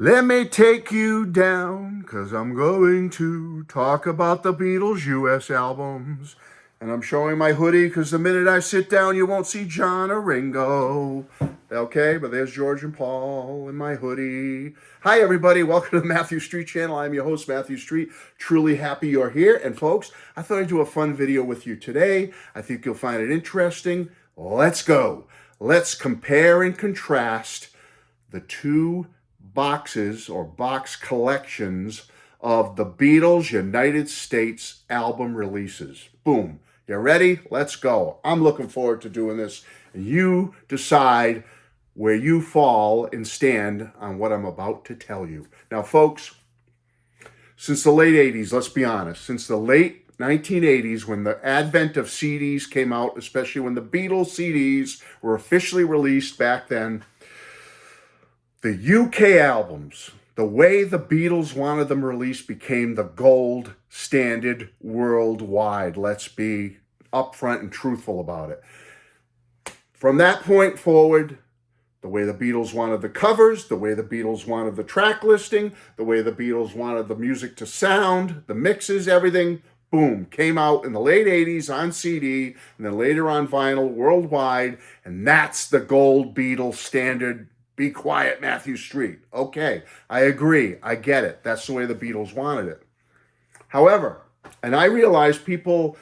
Let me take you down, 'cause I'm going to talk about the Beatles U.S. albums. And I'm showing my hoodie, 'cause the minute I sit down, you won't see John or Ringo. Okay, but there's George and Paul in my hoodie. Hi, everybody. Welcome to the Matthew Street channel. I'm your host, Matthew Street. Truly happy you're here. And folks, I thought I'd do a fun video with you today. I think you'll find it interesting. Let's go. Let's compare and contrast the two boxes or box collections of the Beatles United States album releases. Boom. You ready? Let's go. I'm looking forward to doing this. You decide where you fall and stand on what I'm about to tell you. Now, folks, since the late 80s, let's be honest, since the late 1980s, when the advent of CDs came out, especially when the Beatles CDs were officially released back then, the UK albums, the way the Beatles wanted them released, became the gold standard worldwide. Let's be upfront and truthful about it. From that point forward, the way the Beatles wanted the covers, the way the Beatles wanted the track listing, the way the Beatles wanted the music to sound, the mixes, everything, boom, came out in the late 80s on CD, and then later on vinyl worldwide, and that's the gold Beatles standard. Be quiet, Matthew Street. Okay, I agree. I get it. That's the way the Beatles wanted it. However, and I realize people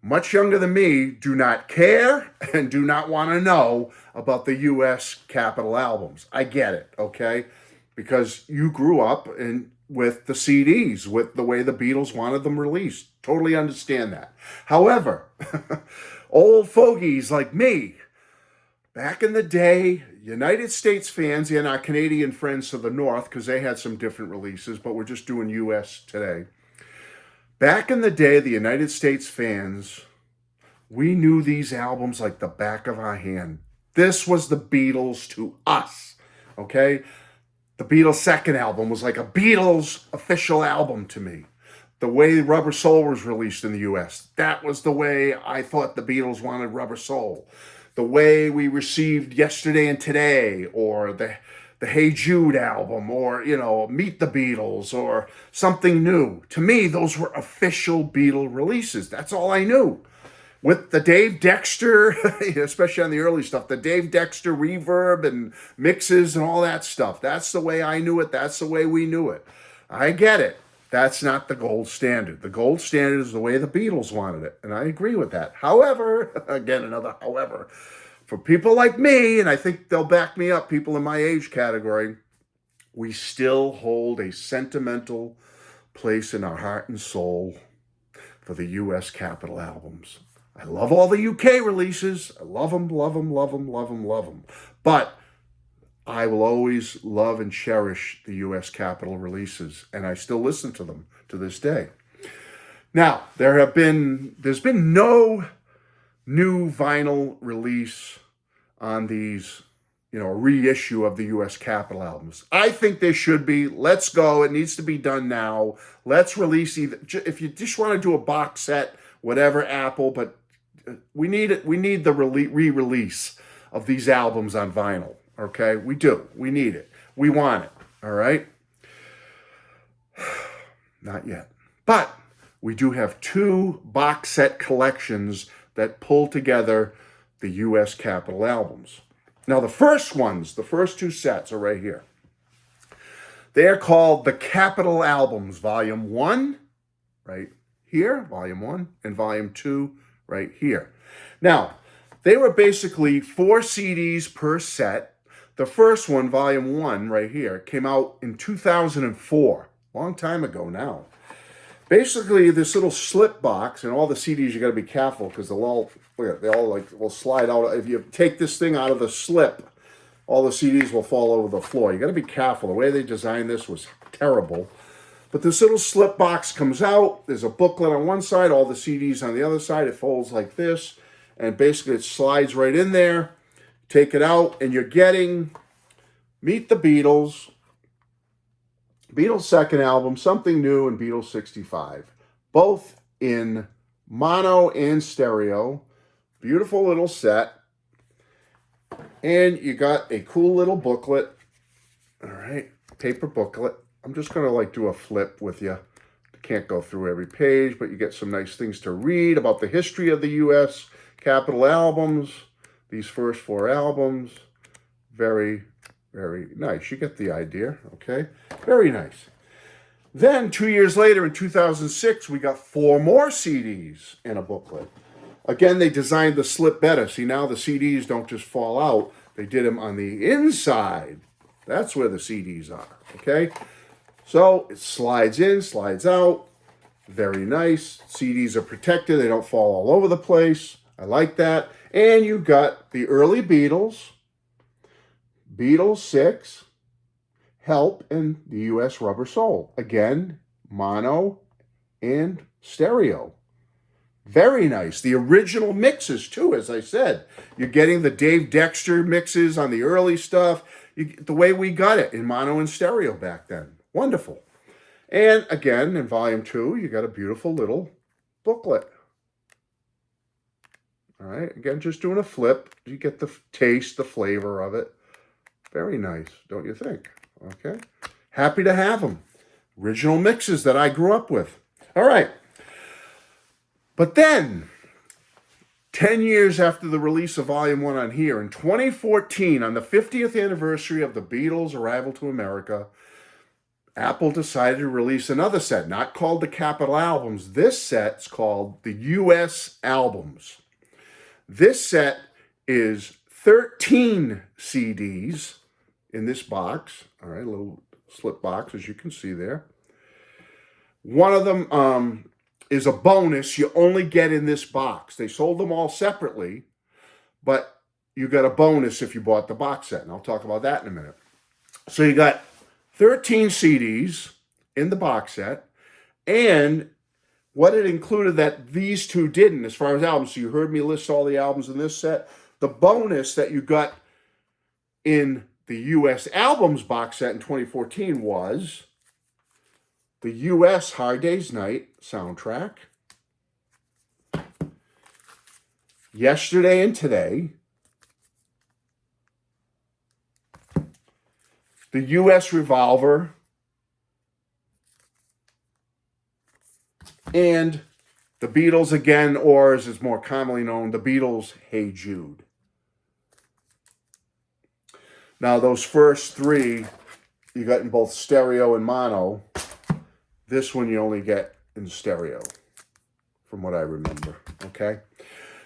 much younger than me do not care and do not want to know about the U.S. Capitol albums. I get it, okay? Because you grew up with the CDs, with the way the Beatles wanted them released. Totally understand that. However, old fogies like me, back in the day, United States fans and our Canadian friends to the north, because they had some different releases, but we're just doing U.S. today. Back in the day, the United States fans, we knew these albums like the back of our hand. This was the Beatles to us, okay? The Beatles' second album was like a Beatles official album to me. The way Rubber Soul was released in the U.S., that was the way I thought the Beatles wanted Rubber Soul. The way we received Yesterday and Today, or the Hey Jude album, or, Meet the Beatles, or something new. To me, those were official Beatle releases. That's all I knew. With the Dave Dexter, especially on the early stuff, the Dave Dexter reverb and mixes and all that stuff. That's the way I knew it. That's the way we knew it. I get it. That's not the gold standard. The gold standard is the way the Beatles wanted it, and I agree with that. However, again, another however, for people like me, and I think they'll back me up, people in my age category, we still hold a sentimental place in our heart and soul for the U.S. Capitol albums. I love all the UK releases. I love them, love them, love them, love them, love them. But I will always love and cherish the U.S. Capitol releases, and I still listen to them to this day. Now, there's been no new vinyl release on these, a reissue of the U.S. Capitol albums. I think there should be. Let's go. It needs to be done now. Let's release if you just want to do a box set, whatever, Apple, but we need it. We need the re-release of these albums on vinyl. Okay, we do. We need it. We want it. All right. Not yet. But we do have two box set collections that pull together the U.S. Capitol albums. Now, the first two sets are right here. They're called the Capitol Albums, Volume 1, right here, Volume 1, and Volume 2, right here. Now, they were basically 4 CDs per set. The first one, Volume 1, right here, came out in 2004, long time ago now. Basically, this little slip box, and all the CDs, you got to be careful because they all will slide out. If you take this thing out of the slip, all the CDs will fall over the floor. You got to be careful. The way they designed this was terrible. But this little slip box comes out. There's a booklet on one side, all the CDs on the other side. It folds like this, and basically it slides right in there. Take it out, and you're getting Meet the Beatles, Beatles' second album, Something New, and Beatles 65. Both in mono and stereo. Beautiful little set. And you got a cool little booklet. All right. paper booklet. I'm just going to like do a flip with you. Can't go through every page, but you get some nice things to read about the history of the U.S. Capitol albums. These first 4 albums. Very, very nice. You get the idea, okay? Very nice. Then 2 years later, in 2006, we got 4 more CDs in a booklet. Again, they designed the slip better. See, now the CDs don't just fall out. They did them on the inside. That's where the CDs are, okay? So it slides in, slides out. Very nice. CDs are protected. They don't fall all over the place. I like that. And you got the early Beatles, Beatles 6, Help, and the U.S. Rubber Soul. Again, mono and stereo. Very nice. The original mixes, too, as I said. You're getting the Dave Dexter mixes on the early stuff. The way we got it in mono and stereo back then. Wonderful. And again, in volume 2, you got a beautiful little booklet. All right. Again, just doing a flip. You get the taste, the flavor of it. Very nice, don't you think? Okay. Happy to have them. Original mixes that I grew up with. All right. But then, 10 years after the release of Volume 1 on here, in 2014, on the 50th anniversary of the Beatles' arrival to America, Apple decided to release another set, not called the Capitol Albums. This set's called the U.S. Albums. This set is 13 CDs in this box. All right, a little slip box, as you can see there. One of them is a bonus you only get in this box. They sold them all separately, but you got a bonus if you bought the box set, and I'll talk about that in a minute. So you got 13 CDs in the box set, and what it included that these two didn't as far as albums. So you heard me list all the albums in this set. The bonus that you got in the U.S. Albums box set in 2014 was the U.S. Hard Day's Night soundtrack, Yesterday and Today, the U.S. Revolver, and the Beatles again, or as is more commonly known, the Beatles' Hey Jude. Now, those first 3 you got in both stereo and mono. This one you only get in stereo, from what I remember, okay?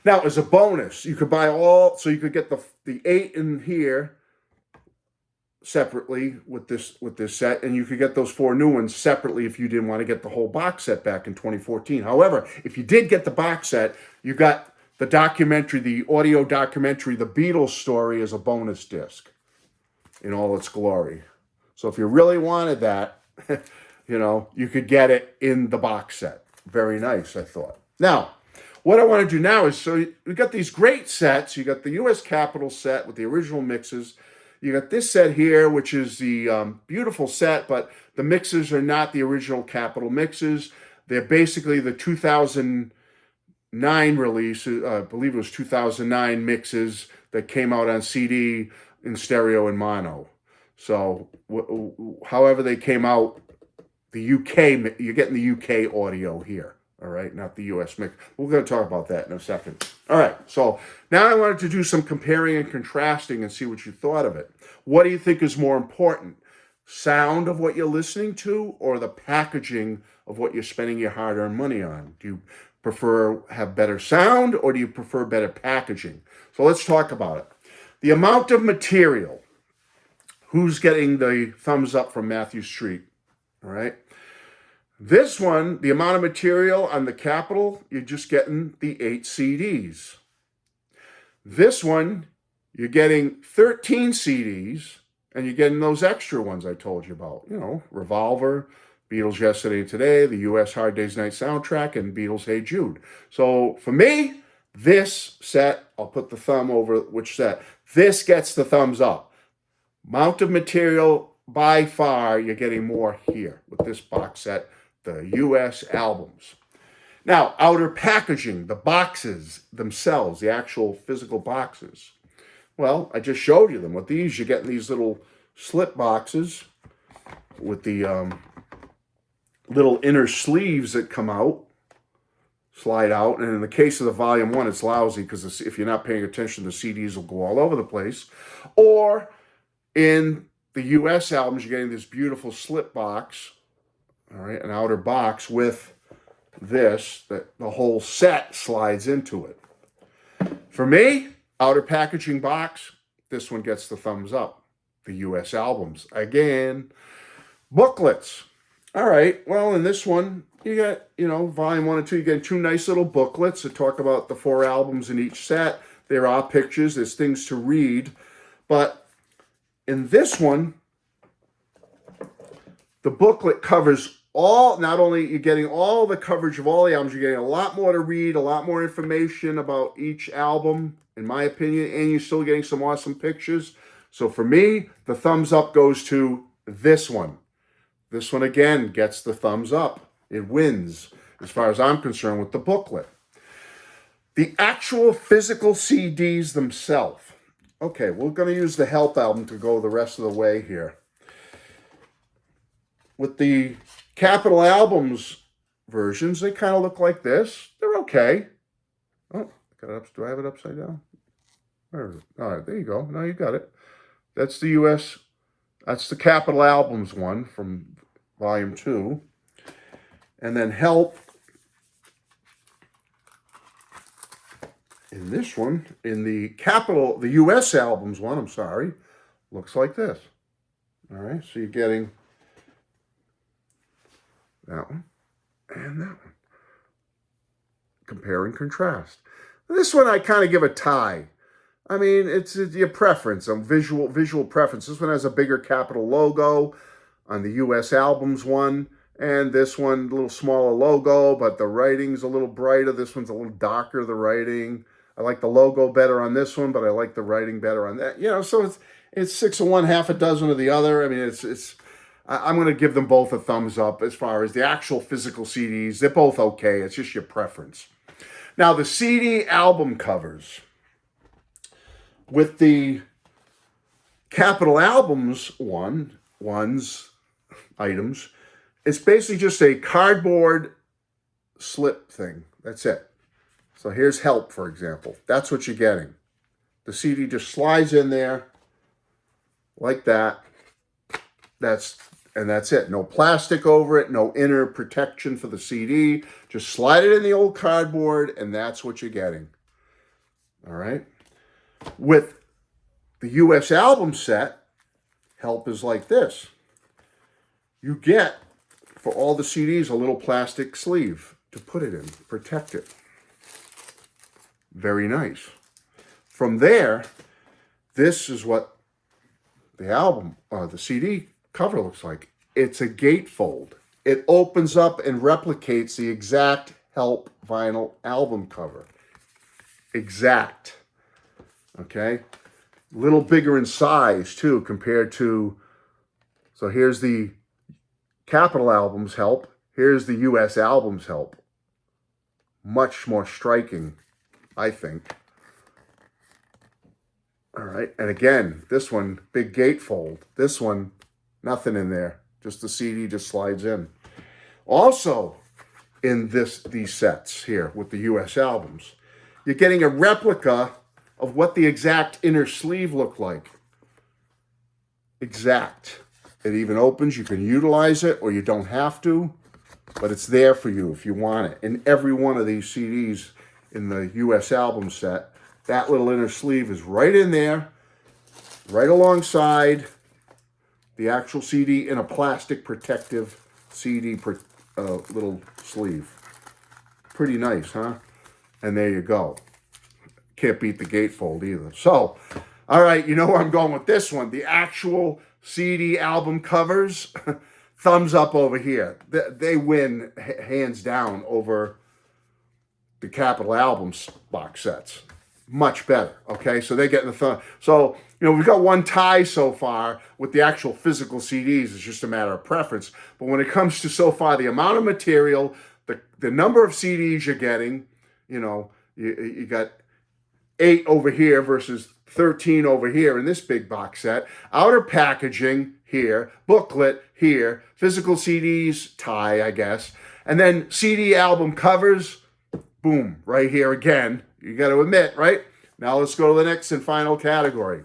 Now, as a bonus, you could buy all, so you could get the 8 in here separately with this set, and you could get those 4 new ones separately if you didn't want to get the whole box set back in 2014. However, if you did get the box set, you got the documentary, the audio documentary, The Beatles Story, as a bonus disc in all its glory. So if you really wanted that, you could get it in the box set. Very nice, I thought. Now, what I want to do now is, so we got these great sets. You got the U.S. Capitol set with the original mixes. You got this set here, which is the beautiful set, but the mixes are not the original Capitol mixes. They're basically the 2009 release, I believe it was 2009 mixes that came out on CD in stereo and mono. So however they came out, the UK, you're getting the UK audio here. All right, not the U.S. mix. We're going to talk about that in a second. All right, so now I wanted to do some comparing and contrasting and see what you thought of it. What do you think is more important? Sound of what you're listening to, or the packaging of what you're spending your hard-earned money on? Do you prefer have better sound, or do you prefer better packaging? So let's talk about it. The amount of material. Who's getting the thumbs up from Matthew Street? All right. This one, the amount of material on the Capitol, you're just getting the 8 CDs. This one, you're getting 13 CDs, and you're getting those extra ones I told you about. Revolver, Beatles Yesterday and Today, the U.S. Hard Day's Night soundtrack, and Beatles Hey Jude. So for me, this set, I'll put the thumb over which set. This gets the thumbs up. Amount of material, by far, you're getting more here with this box set. The U.S. albums. Now, outer packaging, the boxes themselves, the actual physical boxes. Well, I just showed you them. With these, you're getting these little slip boxes. little inner sleeves that come out, slide out. And in the case of the volume 1, it's lousy because if you're not paying attention, the CDs will go all over the place. Or in the U.S. albums, you're getting this beautiful slip box, all right, an outer box with this, that the whole set slides into it. For me, outer packaging box, this one gets the thumbs up. The U.S. albums. Again, booklets. All right, well, in this one, you got, volume 1 and 2, you get 2 nice little booklets that talk about the 4 albums in each set. There are pictures, there's things to read. But in this one, the booklet covers not only you're getting all the coverage of all the albums, you're getting a lot more to read, a lot more information about each album, in my opinion, and you're still getting some awesome pictures. So for me, the thumbs up goes to this one. This one, again, gets the thumbs up. It wins, as far as I'm concerned, with the booklet. The actual physical CDs themselves. Okay, we're going to use the Help album to go the rest of the way here. With the Capitol Albums versions, they kind of look like this. They're okay. Oh, do I have it upside down? Where is it? All right, there you go. Now you got it. That's the U.S. That's the Capitol Albums one from Volume 2. And then Help, in this one, in the U.S. Albums one, looks like this. All right, so you're getting that one and that one. Compare and contrast. This one I kind of give a tie. I mean, it's your preference, visual preference. This one has a bigger Capitol logo on the U.S. Albums one, and this one a little smaller logo, but the writing's a little brighter. This one's a little darker, the writing. I like the logo better on this one, but I like the writing better on that. So it's 6 of one, half a dozen of the other. I mean, I'm going to give them both a thumbs up as far as the actual physical CDs. They're both okay. It's just your preference. Now, the CD album covers. With the Capitol Albums items, it's basically just a cardboard slip thing. That's it. So here's Help, for example. That's what you're getting. The CD just slides in there like that. That's it. No plastic over it, no inner protection for the CD. Just slide it in the old cardboard, and that's what you're getting. All right? With the U.S. album set, Help is like this. You get, for all the CDs, a little plastic sleeve to put it in, protect it. Very nice. From there, this is what the CD cover looks like. It's a gatefold. It opens up and replicates the exact Help vinyl album cover. Exact. Okay? A little bigger in size, too, compared to... So here's the Capitol Albums Help. Here's the U.S. Albums Help. Much more striking, I think. All right. And again, this one, big gatefold. This one, nothing in there. Just the CD just slides in. Also, in these sets here with the U.S. albums, you're getting a replica of what the exact inner sleeve looked like. Exact. It even opens. You can utilize it or you don't have to, but it's there for you if you want it. In every one of these CDs in the U.S. album set, that little inner sleeve is right in there, right alongside the actual CD in a plastic protective CD little sleeve. Pretty nice, huh? And there you go. Can't beat the gatefold either. So, all right, you know where I'm going with this one. The actual CD album covers, thumbs up over here. They win hands down over the Capitol Albums box sets. Much better, okay? So they're getting the thumb. So, we've got one tie so far with the actual physical CDs. It's just a matter of preference. But when it comes to so far the amount of material, the number of CDs you're getting, you got 8 over here versus 13 over here in this big box set. Outer packaging here, booklet here, physical CDs, tie, I guess, and then CD album covers, boom, right here again. You got to admit, right? Now let's go to the next and final category.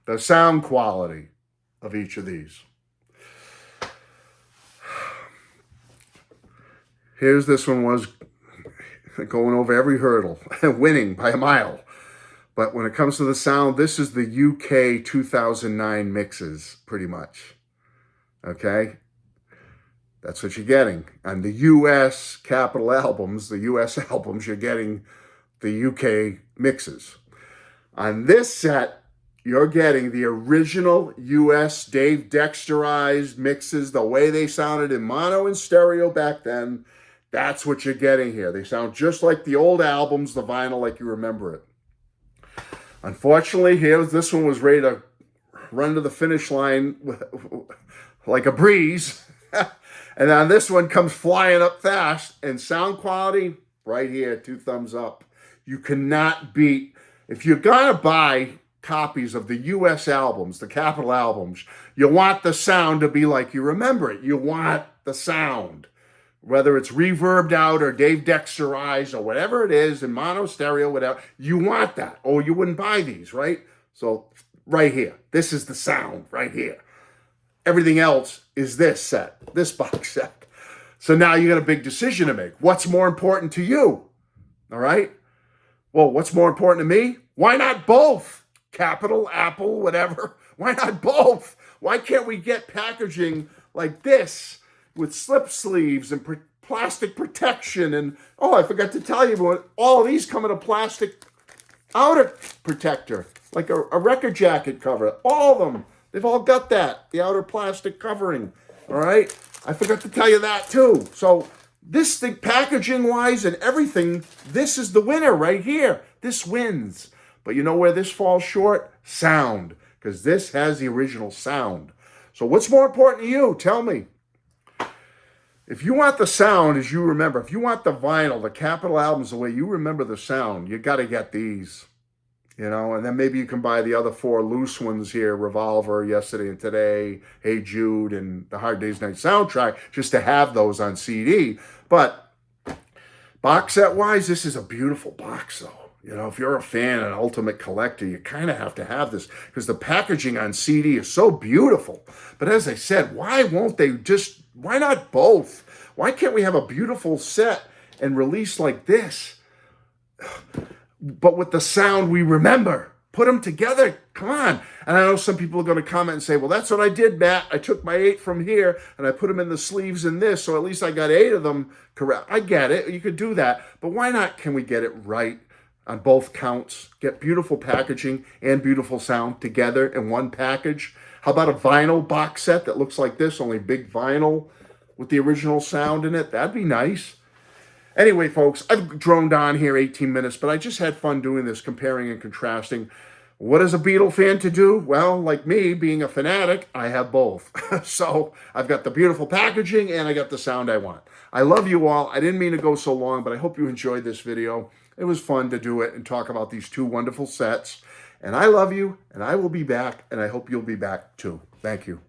The sound quality of each of these. Here's this one was going over every hurdle, winning by a mile. But when it comes to the sound, this is the UK 2009 mixes, pretty much. Okay? That's what you're getting. And the US capital albums, the US albums, you're getting the UK mixes. On this set, you're getting the original US Dave Dexterized mixes, the way they sounded in mono and stereo back then. That's what you're getting here. They sound just like the old albums, the vinyl, like you remember it. Unfortunately, this one was ready to run to the finish line like a breeze. And then this one comes flying up fast. And sound quality, right here, 2 thumbs up. You cannot beat. If you're going to buy copies of the US albums, the capital albums, you want the sound to be like you remember it. You want the sound. Whether it's reverbed out or Dave Dexterized or whatever it is, in mono, stereo, whatever, you want that. Or you wouldn't buy these, right? So right here, this is the sound right here. Everything else is this set, this box set. So now you got a big decision to make. What's more important to you? All right? Well, what's more important to me? Why not both? Capital, Apple, whatever. Why not both? Why can't we get packaging like this with slip sleeves and plastic protection? And, oh, I forgot to tell you, but all of these come in a plastic outer protector, like a record jacket cover. All of them, they've all got that, the outer plastic covering, all right? I forgot to tell you that too. So this thing, packaging-wise and everything, this is the winner right here. This wins. But you know where this falls short? Sound, because this has the original sound. So what's more important to you? Tell me. If you want the sound as you remember, if you want the vinyl, the capital albums the way you remember the sound, you got to get these, you know, and then maybe you can buy the other 4 loose ones here, Revolver, Yesterday and Today, Hey Jude, and the Hard Day's Night soundtrack, just to have those on CD. But box set wise, this is a beautiful box though. You know, if you're a fan, an ultimate collector, you kind of have to have this because the packaging on CD is so beautiful. But as I said, why not both? Why can't we have a beautiful set and release like this, but with the sound we remember? Put them together. Come on. And I know some people are going to comment and say, well, that's what I did, Matt. I took my 8 from here and I put them in the sleeves in this, so at least I got 8 of them correct. I get it. You could do that. But why not? Can we get it right on both counts? Get beautiful packaging and beautiful sound together in one package. How about a vinyl box set that looks like this, only big vinyl with the original sound in it? That'd be nice. Anyway, folks, I've droned on here 18 minutes, but I just had fun doing this, comparing and contrasting. What is a Beatle fan to do? Well, like me, being a fanatic, I have both. So I've got the beautiful packaging and I got the sound I want. I love you all. I didn't mean to go so long, but I hope you enjoyed this video. It was fun to do it and talk about these 2 wonderful sets. And I love you, and I will be back, and I hope you'll be back too. Thank you.